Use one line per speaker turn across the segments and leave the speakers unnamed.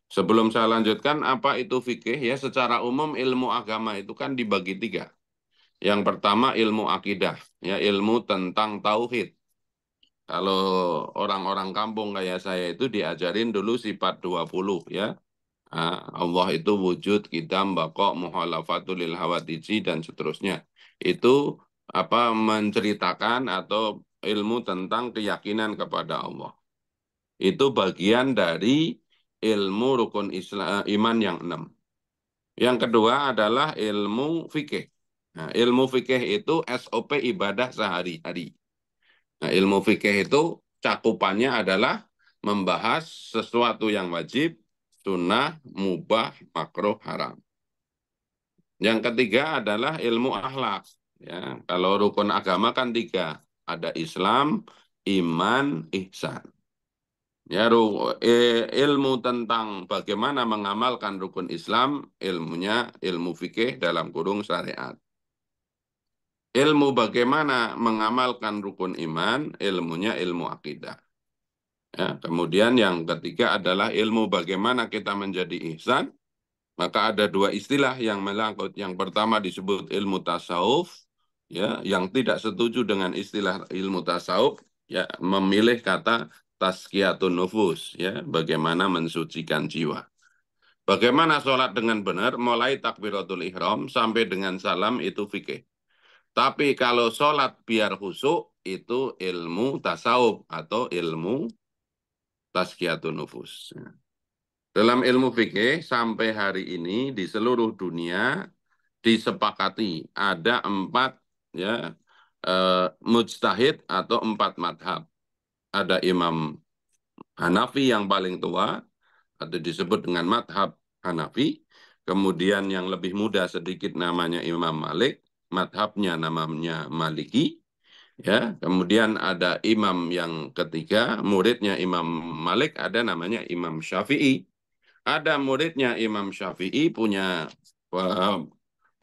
Sebelum saya lanjutkan, apa itu fikih? Ya, secara umum ilmu agama itu kan dibagi tiga. Yang pertama ilmu akidah, ya ilmu tentang tauhid. Kalau orang-orang kampung kayak saya itu diajarin dulu sifat 20 ya. Allah itu wujud, qidam, baqa', muhalafatul lil hawaditsi dan seterusnya. Itu apa menceritakan atau ilmu tentang keyakinan kepada Allah. Itu bagian dari ilmu rukun Islam, iman yang 6. Yang kedua adalah ilmu fikih. Nah, ilmu fikih itu SOP ibadah sehari-hari. Nah, ilmu fikih itu cakupannya adalah membahas sesuatu yang wajib, sunnah, mubah, makruh, haram. Yang ketiga adalah ilmu akhlak. Ya, kalau rukun agama kan tiga, ada Islam, iman, ihsan. Ya, ilmu tentang bagaimana mengamalkan rukun Islam, ilmunya ilmu fikih dalam kurung syariat. Ilmu bagaimana mengamalkan rukun iman, ilmunya ilmu akidah. Ya, kemudian yang ketiga adalah ilmu bagaimana kita menjadi ihsan. Maka ada dua istilah yang melangkut. Yang pertama disebut ilmu tasawuf, ya, yang tidak setuju dengan istilah ilmu tasawuf, ya, memilih kata tazkiyatun nufus, ya, bagaimana mensucikan jiwa. Bagaimana sholat dengan benar, mulai takbiratul ihram sampai dengan salam itu fikih. Tapi kalau sholat biar khusyuk, itu ilmu tasawuf atau ilmu tazkiyatun nufus. Dalam ilmu fikih sampai hari ini di seluruh dunia disepakati ada empat ya mujtahid atau empat madhab. Ada Imam Hanafi yang paling tua atau disebut dengan madhab Hanafi. Kemudian yang lebih muda sedikit namanya Imam Malik, madhabnya namanya Maliki. Ya, kemudian ada imam yang ketiga, muridnya Imam Malik ada namanya Imam Syafi'i. Ada muridnya Imam Syafi'i punya eh,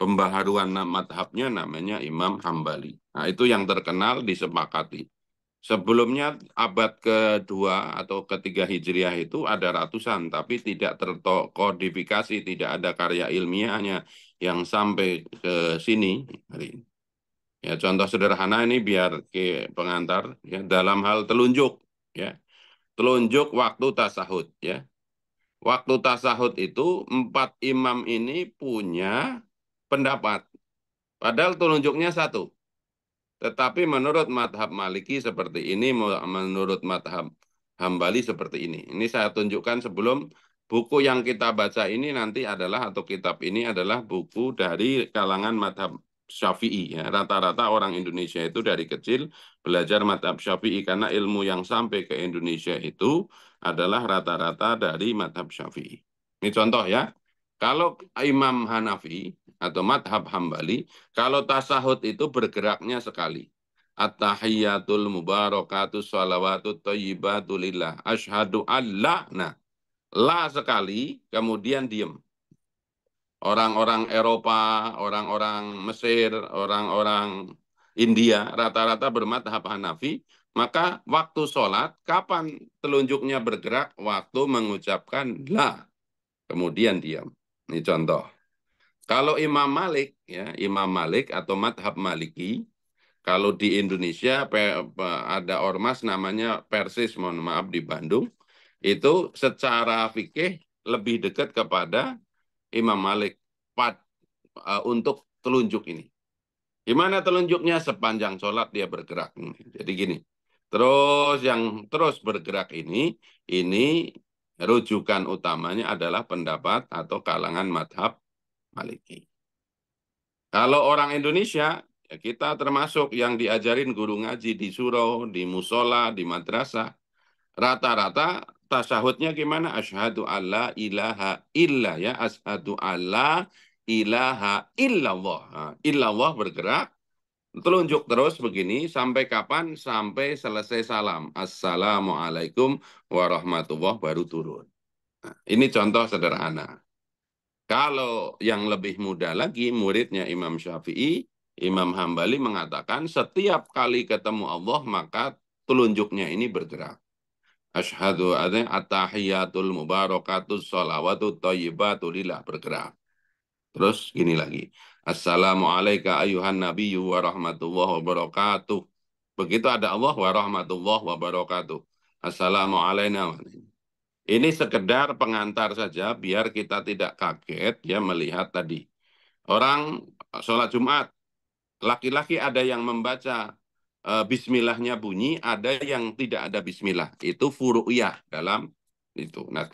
pembaharuan madhabnya namanya Imam Hambali. Nah, itu yang terkenal disepakati. Sebelumnya abad kedua atau ketiga Hijriah itu ada ratusan, tapi tidak terkodifikasi, tidak ada karya ilmiahnya yang sampai ke sini hari ini. Ya, contoh sederhana ini biar ke pengantar ya dalam hal telunjuk ya. Telunjuk waktu tasahud ya. Waktu tasahud itu empat imam ini punya pendapat. Padahal telunjuknya satu. Tetapi menurut madhab Maliki seperti ini, menurut madhab Hambali seperti ini. Ini saya tunjukkan sebelum buku yang kita baca ini nanti adalah, atau kitab ini adalah buku dari kalangan madhab Syafi'i. Ya. Rata-rata orang Indonesia itu dari kecil belajar madhab Syafi'i karena ilmu yang sampai ke Indonesia itu adalah rata-rata dari madhab Syafi'i. Ini contoh ya. Kalau Imam Hanafi atau madhab Hambali, kalau tasahud itu bergeraknya sekali. At-tahiyyatul mubarakatus salawatut thayyibatu lillah. Asyhadu alla. Nah, la sekali, kemudian diem. Orang-orang Eropa, orang-orang Mesir, orang-orang India, rata-rata bermadhab Hanafi, maka waktu sholat, kapan telunjuknya bergerak? Waktu mengucapkan la, kemudian diam. Ini contoh. Kalau Imam Malik, ya Imam Malik atau madhab Maliki, kalau di Indonesia ada ormas namanya Persis, mohon maaf di Bandung, itu secara fikih lebih dekat kepada Imam Malik untuk telunjuk ini. Gimana telunjuknya? Sepanjang sholat dia bergerak. Jadi gini, terus yang terus bergerak ini rujukan utamanya adalah pendapat atau kalangan madhab Maliki. Kalau orang Indonesia, ya kita termasuk yang diajarin guru ngaji di surau, di musola, di madrasah. Rata-rata tasahudnya gimana? Asyhadu alla ilaha illa ya. Asyhadu alla ilaha illallah. Nah, illallah bergerak, telunjuk terus begini. Sampai kapan? Sampai selesai salam. Assalamualaikum warahmatullahi baru turun. Nah, ini contoh sederhana. Kalau yang lebih muda lagi, muridnya Imam Syafi'i, Imam Hambali mengatakan setiap kali ketemu Allah maka telunjuknya ini bergerak. Asyhadu anna at-tahiyatul mubarakatus sholawatut thayyibatu lillah, bergerak. Terus gini lagi. Assalamualaikum ayuhan nabiyyu wa rahmatullahi wabarakatuh. Begitu ada Allah wa rahmatullahi wabarakatuh. Assalamualaikum. Ini sekedar pengantar saja biar kita tidak kaget ya melihat tadi. Orang sholat Jumat, laki-laki ada yang membaca bismillahnya bunyi, ada yang tidak ada bismillah. Itu furu'iyah dalam itu. Nah,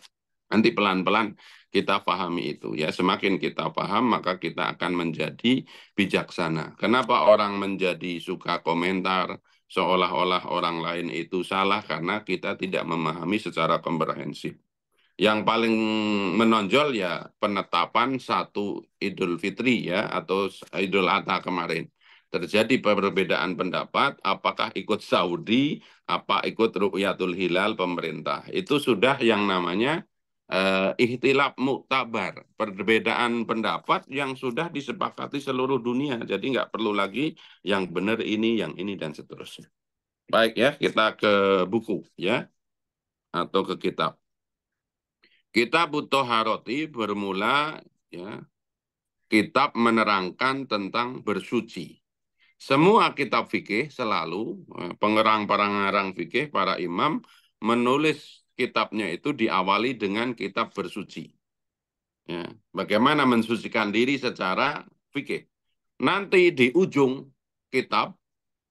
nanti pelan-pelan kita pahami itu ya. Semakin kita paham maka kita akan menjadi bijaksana. Kenapa orang menjadi suka komentar seolah-olah orang lain itu salah? Karena kita tidak memahami secara komprehensif. Yang paling menonjol ya penetapan satu Idul Fitri ya atau Idul Adha kemarin. Terjadi perbedaan pendapat apakah ikut Saudi, apa ikut Ru'yatul Hilal pemerintah. Itu sudah yang namanya ihtilaf muktabar, perbedaan pendapat yang sudah disepakati seluruh dunia. Jadi nggak perlu lagi yang benar ini, yang ini dan seterusnya. Baik ya, kita ke buku ya atau ke kitab. Kitab At-Thaharati bermula ya, kitab menerangkan tentang bersuci. Semua kitab fikih selalu pengarang-pengarang fikih para imam menulis kitabnya itu diawali dengan kitab bersuci. Ya, bagaimana mensucikan diri secara fikih. Nanti di ujung kitab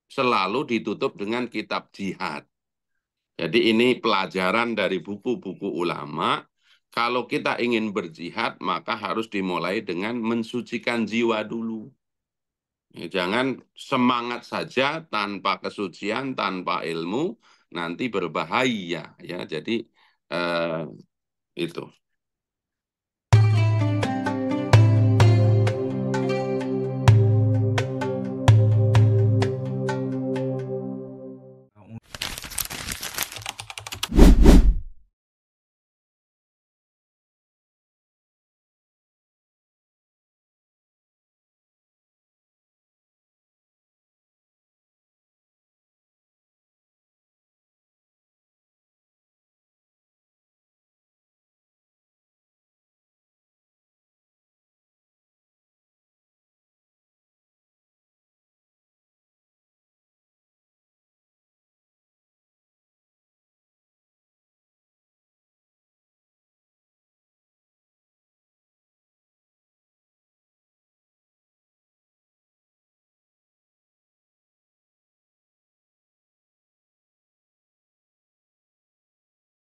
selalu ditutup dengan kitab jihad. Jadi ini pelajaran dari buku-buku ulama. Kalau kita ingin berjihad, maka harus dimulai dengan mensucikan jiwa dulu. Ya, jangan semangat saja tanpa kesucian, tanpa ilmu, nanti berbahaya. Ya, jadi itu.